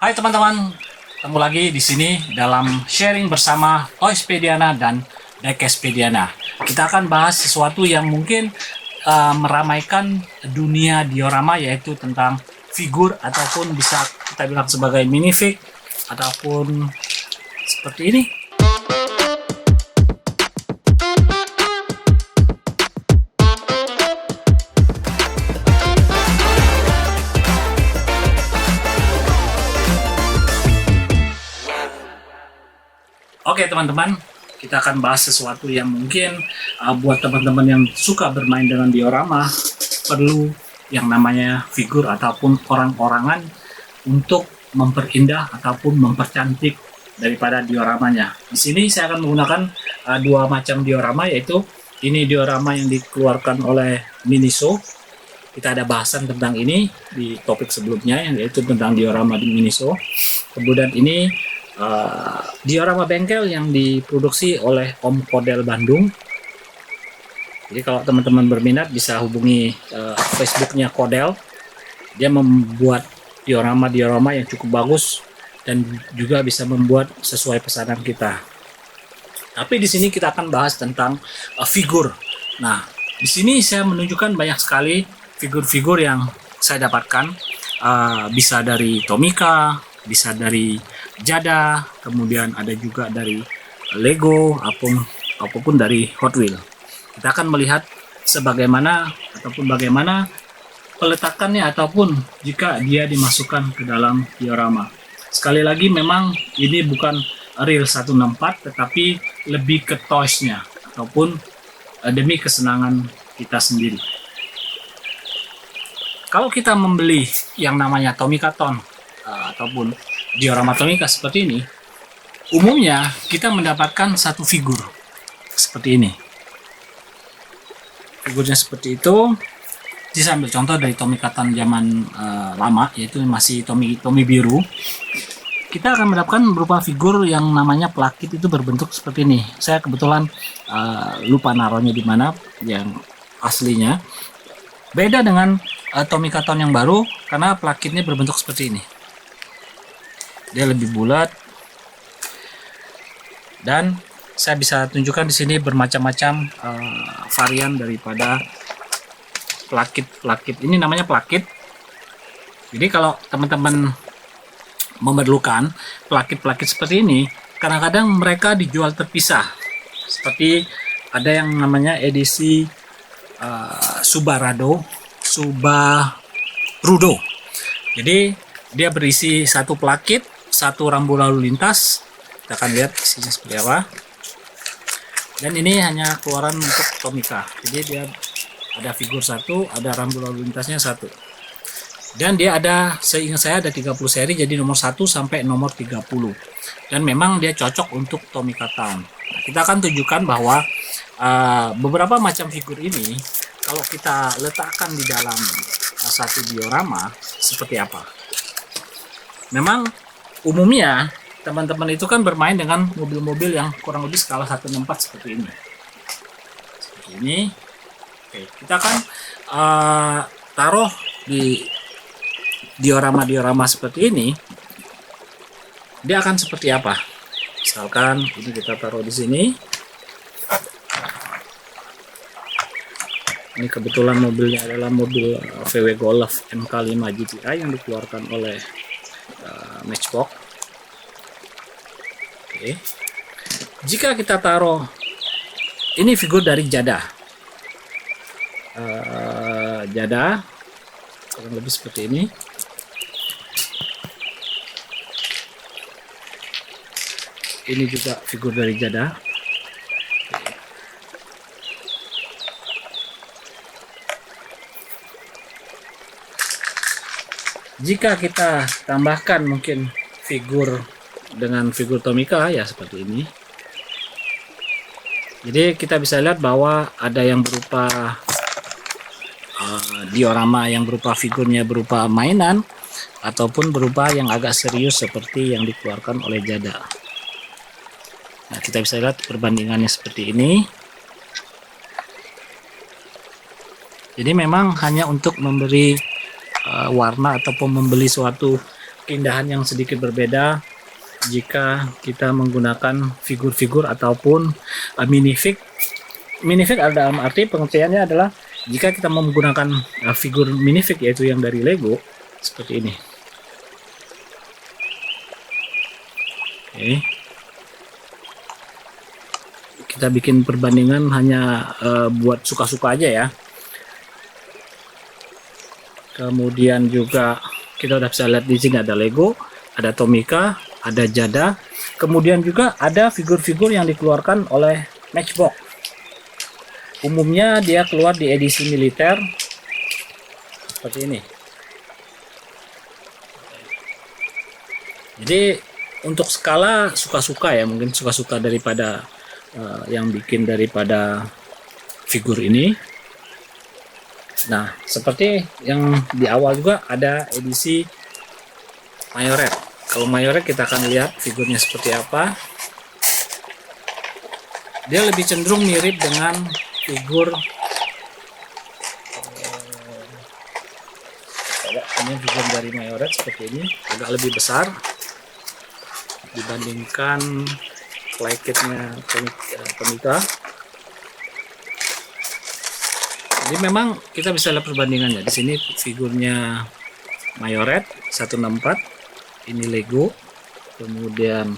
Hai teman-teman, ketemu lagi di sini dalam sharing bersama Toyspediana dan Dekespediana. Kita akan bahas sesuatu yang mungkin meramaikan dunia diorama, yaitu tentang figur ataupun bisa kita bilang sebagai minifig ataupun seperti ini. Oke teman-teman, kita akan bahas sesuatu yang mungkin buat teman-teman yang suka bermain dengan diorama perlu yang namanya figur ataupun orang-orangan untuk memperindah ataupun mempercantik daripada dioramanya. Di sini saya akan menggunakan dua macam diorama, yaitu ini diorama yang dikeluarkan oleh Miniso. Kita ada bahasan tentang ini di topik sebelumnya, yaitu tentang diorama di Miniso. Kemudian ini diorama bengkel yang diproduksi oleh Om Kodel Bandung. Jadi kalau teman-teman berminat bisa hubungi Facebooknya Kodel. Dia membuat diorama yang cukup bagus dan juga bisa membuat sesuai pesanan kita. Tapi di sini kita akan bahas tentang figur. Nah, di sini saya menunjukkan banyak sekali figur-figur yang saya dapatkan. Bisa dari Tomica, bisa dari Jada, kemudian ada juga dari Lego apapun dari Hot Wheels. Kita akan melihat bagaimana peletakannya ataupun jika dia dimasukkan ke dalam diorama. Sekali lagi, memang ini bukan real 164 tetapi lebih ke toys-nya ataupun demi kesenangan kita sendiri. Kalau kita membeli yang namanya Tomicaton ataupun diorama Tomica seperti ini, umumnya kita mendapatkan satu figur seperti ini. Figurnya seperti itu. Saya ambil contoh dari Tomicaton zaman lama, yaitu masih Tomi biru. Kita akan mendapatkan berupa figur yang namanya plakit, itu berbentuk seperti ini. Saya kebetulan lupa naruhnya di mana yang aslinya. Beda dengan Tomicaton yang baru karena plakitnya berbentuk seperti ini. Dia lebih bulat, dan saya bisa tunjukkan di sini bermacam-macam varian daripada plakit. Ini namanya plakit. Jadi kalau teman-teman memerlukan plakit seperti ini, kadang-kadang mereka dijual terpisah. Seperti ada yang namanya edisi Subarudo. Jadi dia berisi satu plakit, satu rambu lalu lintas. Kita akan lihat isinya seperti apa. Dan ini hanya keluaran untuk Tomica. Jadi dia ada figur satu, ada rambu lalu lintasnya satu. Dan dia ada, seingat saya ada 30 seri, jadi nomor 1 sampai nomor 30. Dan memang dia cocok untuk Tomicaton. Nah, kita akan tunjukkan bahwa beberapa macam figur ini kalau kita letakkan di dalam satu diorama seperti apa. Memang umumnya teman-teman itu kan bermain dengan mobil-mobil yang kurang lebih skala 164 seperti ini. Seperti ini. Oke, kita akan taruh di diorama seperti ini. Dia akan seperti apa? Misalkan ini kita taruh di sini. Ini kebetulan mobilnya adalah mobil VW Golf MK5 GTI yang dikeluarkan oleh Matchbox. Oke. Jika kita taruh, ini figur dari Jada. Jada kurang lebih seperti ini. Ini juga figur dari Jada. Jika kita tambahkan mungkin figur dengan figur Tomica, ya seperti ini. Jadi kita bisa lihat bahwa ada yang berupa diorama yang berupa figurnya berupa mainan, ataupun berupa yang agak serius seperti yang dikeluarkan oleh Jada. Nah, kita bisa lihat perbandingannya seperti ini. Jadi memang hanya untuk memberi warna ataupun membeli suatu keindahan yang sedikit berbeda jika kita menggunakan figur-figur ataupun minifig. Minifig dalam arti pengertiannya adalah jika kita menggunakan figur minifig, yaitu yang dari Lego seperti ini. Oke. Kita bikin perbandingan hanya buat suka-suka aja ya. Kemudian juga kita udah bisa lihat di sini ada Lego, ada Tomica, ada Jada. Kemudian juga ada figur-figur yang dikeluarkan oleh Matchbox. Umumnya dia keluar di edisi militer seperti ini. Jadi untuk skala suka-suka ya, mungkin suka-suka daripada yang bikin daripada figur ini. Nah, seperti yang di awal juga ada edisi Mayoret. Kalau Mayoret kita akan lihat figurnya seperti apa. Dia lebih cenderung mirip dengan figur ini figur dari Mayoret seperti ini, agak lebih besar dibandingkan playkitnya Tomica. Jadi memang kita bisa lihat perbandingannya. Di sini figurnya Mayoret 164, ini Lego, kemudian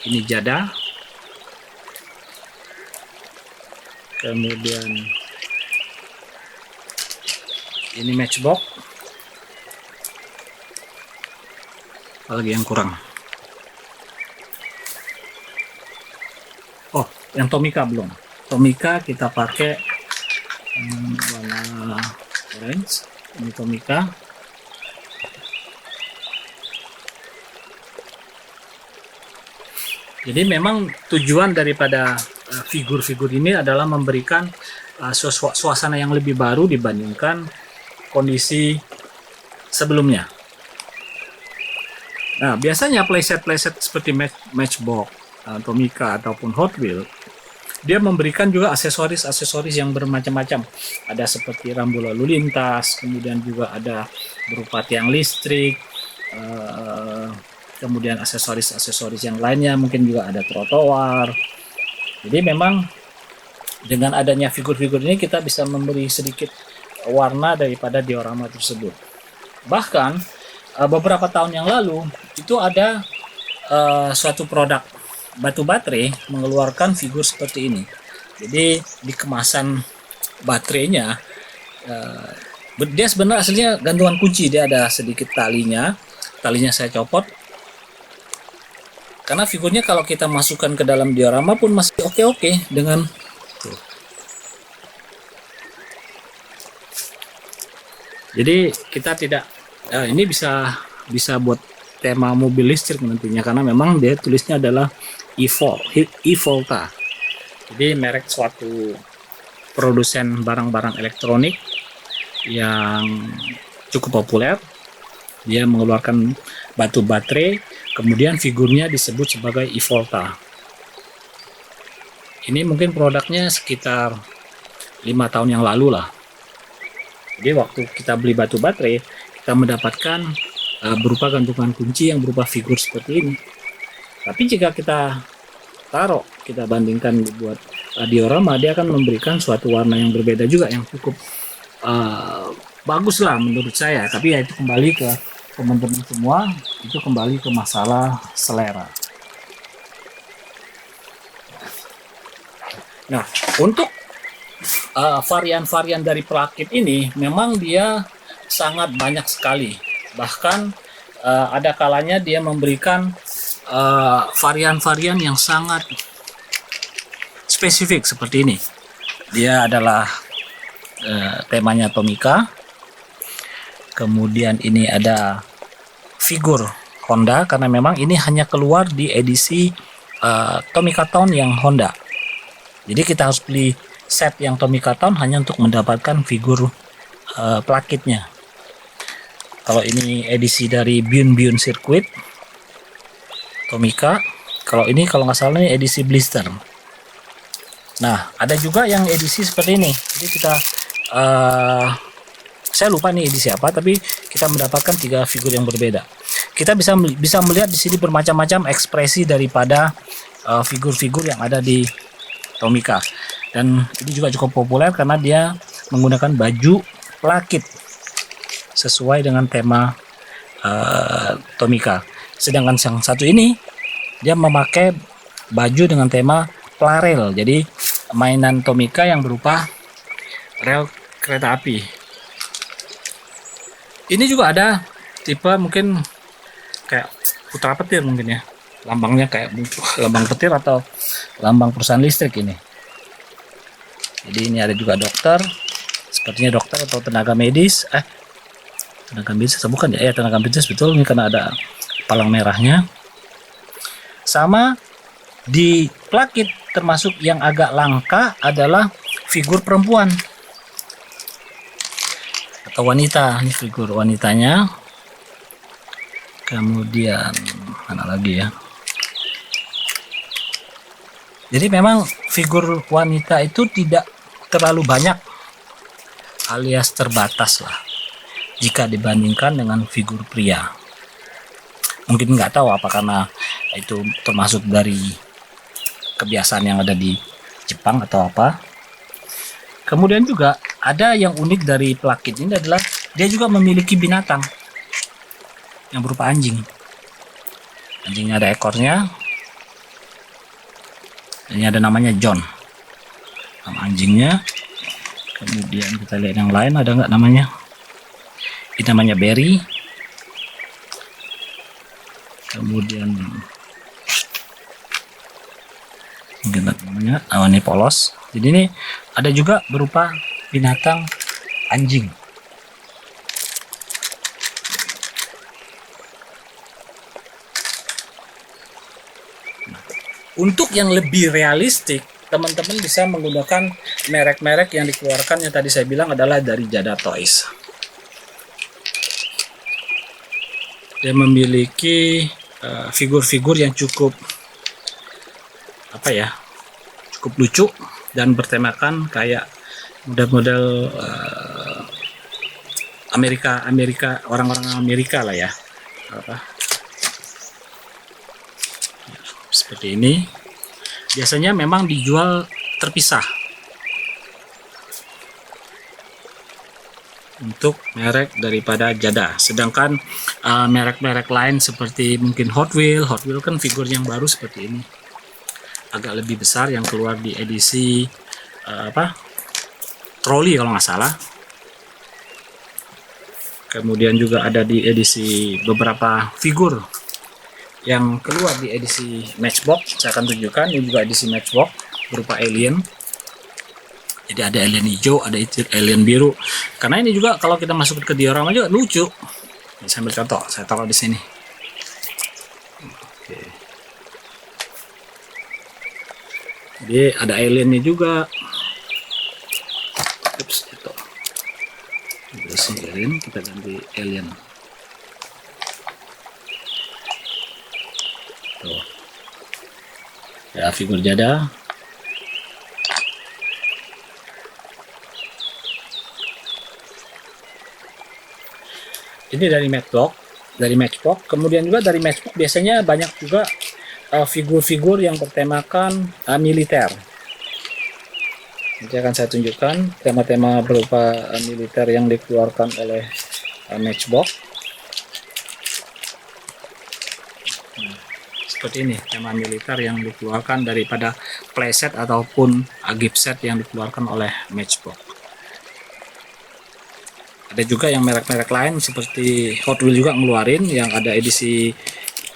ini Jada, kemudian ini Matchbox. Apalagi yang kurang? Oh, yang Tomica belum. Tomica kita pakai warna orange. Ini Tomica. Jadi memang tujuan daripada figur-figur ini adalah memberikan suasana yang lebih baru dibandingkan kondisi sebelumnya. Nah, biasanya playset seperti Matchbox, Tomica ataupun Hot Wheels, dia memberikan juga aksesoris yang bermacam-macam. Ada seperti rambu lalu lintas, kemudian juga ada berupa tiang listrik, kemudian aksesoris yang lainnya, mungkin juga ada trotoar. Jadi memang dengan adanya figur-figur ini kita bisa memberi sedikit warna daripada diorama tersebut. Bahkan beberapa tahun yang lalu itu ada suatu produk batu baterai mengeluarkan figur seperti ini. Jadi di kemasan baterainya dia sebenarnya aslinya gantungan kunci, dia ada sedikit talinya saya copot karena figurnya kalau kita masukkan ke dalam diorama pun masih oke dengan tuh. Jadi kita tidak ini bisa buat tema mobil listrik nantinya, karena memang dia tulisnya adalah e-Volta. Jadi merek suatu produsen barang-barang elektronik yang cukup populer. Dia mengeluarkan batu baterai, kemudian figurnya disebut sebagai e-Volta. Ini mungkin produknya sekitar 5 tahun yang lalu lah. Jadi waktu kita beli batu baterai, kita mendapatkan berupa gantungan kunci yang berupa figur seperti ini. Tapi jika kita bandingkan buat diorama, dia akan memberikan suatu warna yang berbeda juga, yang cukup bagus lah menurut saya. Tapi ya itu kembali ke teman-teman semua, itu kembali ke masalah selera. Nah, untuk varian-varian dari pelakit ini memang dia sangat banyak sekali. Bahkan ada kalanya dia memberikan varian-varian yang sangat spesifik seperti ini. Dia adalah temanya Tomica. Kemudian ini ada figur Honda, karena memang ini hanya keluar di edisi Tomica Town yang Honda. Jadi kita harus beli set yang Tomica Town hanya untuk mendapatkan figur plakitnya. Kalau ini edisi dari Bune Circuit Tomica, kalau ini kalau nggak salah ini edisi blister. Nah, ada juga yang edisi seperti ini. Jadi kita saya lupa nih edisi apa, tapi kita mendapatkan 3 figur yang berbeda. Kita bisa melihat di sini bermacam-macam ekspresi daripada figur-figur yang ada di Tomica, dan ini juga cukup populer karena dia menggunakan baju plakit sesuai dengan tema Tomica. Sedangkan yang satu ini dia memakai baju dengan tema Plarel, jadi mainan Tomica yang berupa rel kereta api. Ini juga ada tipe mungkin kayak putra petir mungkin ya, lambangnya kayak lambang petir atau lambang perusahaan listrik ini. Jadi ini ada juga dokter, sepertinya dokter atau tenaga medis. Tenaga medis bukan ya? Tenaga medis betul, ini karena ada palang merahnya. Sama di plakit termasuk yang agak langka adalah figur perempuan atau wanita. Ini figur wanitanya. Kemudian mana lagi ya? Jadi memang figur wanita itu tidak terlalu banyak alias terbatas lah jika dibandingkan dengan figur pria. Mungkin nggak tahu apa karena itu termasuk dari kebiasaan yang ada di Jepang atau apa. Kemudian juga ada yang unik dari plakit ini adalah dia juga memiliki binatang yang berupa anjing. Anjingnya ada ekornya. Ini ada namanya John, nama anjingnya. Kemudian kita lihat yang lain ada nggak namanya. Ini namanya Berry. Kemudian mungkin namanya ini polos. Jadi ini ada juga berupa binatang anjing. Untuk yang lebih realistik, teman-teman bisa menggunakan merek-merek yang dikeluarkan yang tadi saya bilang adalah dari Jada Toys. Dia memiliki figur-figur yang cukup cukup lucu dan bertemakan kayak model-model Amerika, orang-orang Amerika lah ya. Seperti ini. Biasanya memang dijual terpisah untuk merek daripada Jada. Sedangkan merek-merek lain seperti mungkin Hot Wheels kan figur yang baru seperti ini, agak lebih besar, yang keluar di edisi troli kalau nggak salah. Kemudian juga ada di edisi beberapa figur yang keluar di edisi Matchbox. Saya akan tunjukkan ini juga edisi Matchbox berupa alien. Jadi ada alien hijau, ada alien biru. Karena ini juga kalau kita masuk ke diorama juga lucu. Ini sambil contoh, saya taruh di sini. Oke. Jadi ada aliennya juga. Ups, itu. Alien, kita ganti alien. Tuh. Ya, figur Jada. Ini dari Matchbox. Kemudian juga dari Matchbox biasanya banyak juga figur-figur yang bertemakan militer. Nanti akan saya tunjukkan tema-tema berupa militer yang dikeluarkan oleh Matchbox. Seperti ini tema militer yang dikeluarkan daripada playset ataupun gift set yang dikeluarkan oleh Matchbox. Ada juga yang merek-merek lain seperti Hot Wheels juga ngeluarin yang ada edisi,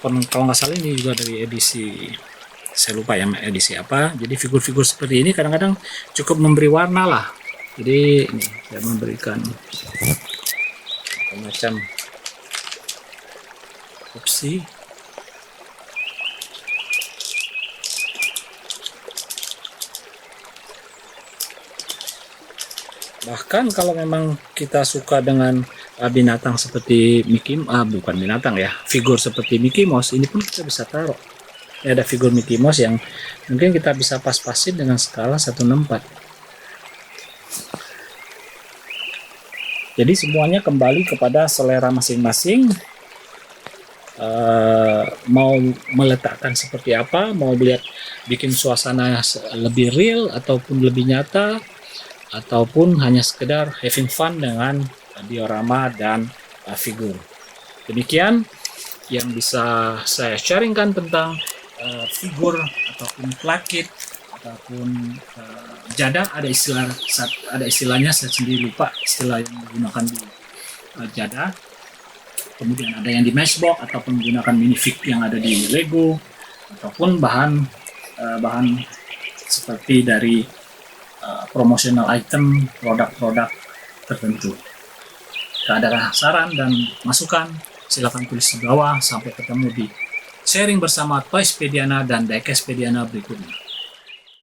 kalau nggak salah ini juga dari edisi, saya lupa ya edisi apa. Jadi figur-figur seperti ini kadang-kadang cukup memberi warna lah. Jadi ini saya memberikan macam opsi. Bahkan kalau memang kita suka dengan binatang seperti bukan binatang ya, figur seperti Mickey Mouse, ini pun kita bisa taruh. Ini ada figur Mickey Mouse yang mungkin kita bisa pas-pasin dengan skala 1/4. Jadi semuanya kembali kepada selera masing-masing. Mau meletakkan seperti apa, mau bikin suasana lebih real ataupun lebih nyata, ataupun hanya sekedar having fun dengan diorama dan figur. Demikian yang bisa saya sharingkan tentang figur ataupun plakit ataupun jadah. Ada istilahnya, saya sendiri lupa istilah yang digunakan di jadah. Kemudian ada yang di Matchbox ataupun menggunakan minifig yang ada di Lego, ataupun bahan seperti dari promotional item produk-produk tertentu. Jika ada saran dan masukan, silakan tulis di bawah. Sampai ketemu di sharing bersama Toyspediana dan Diecastpediana berikutnya.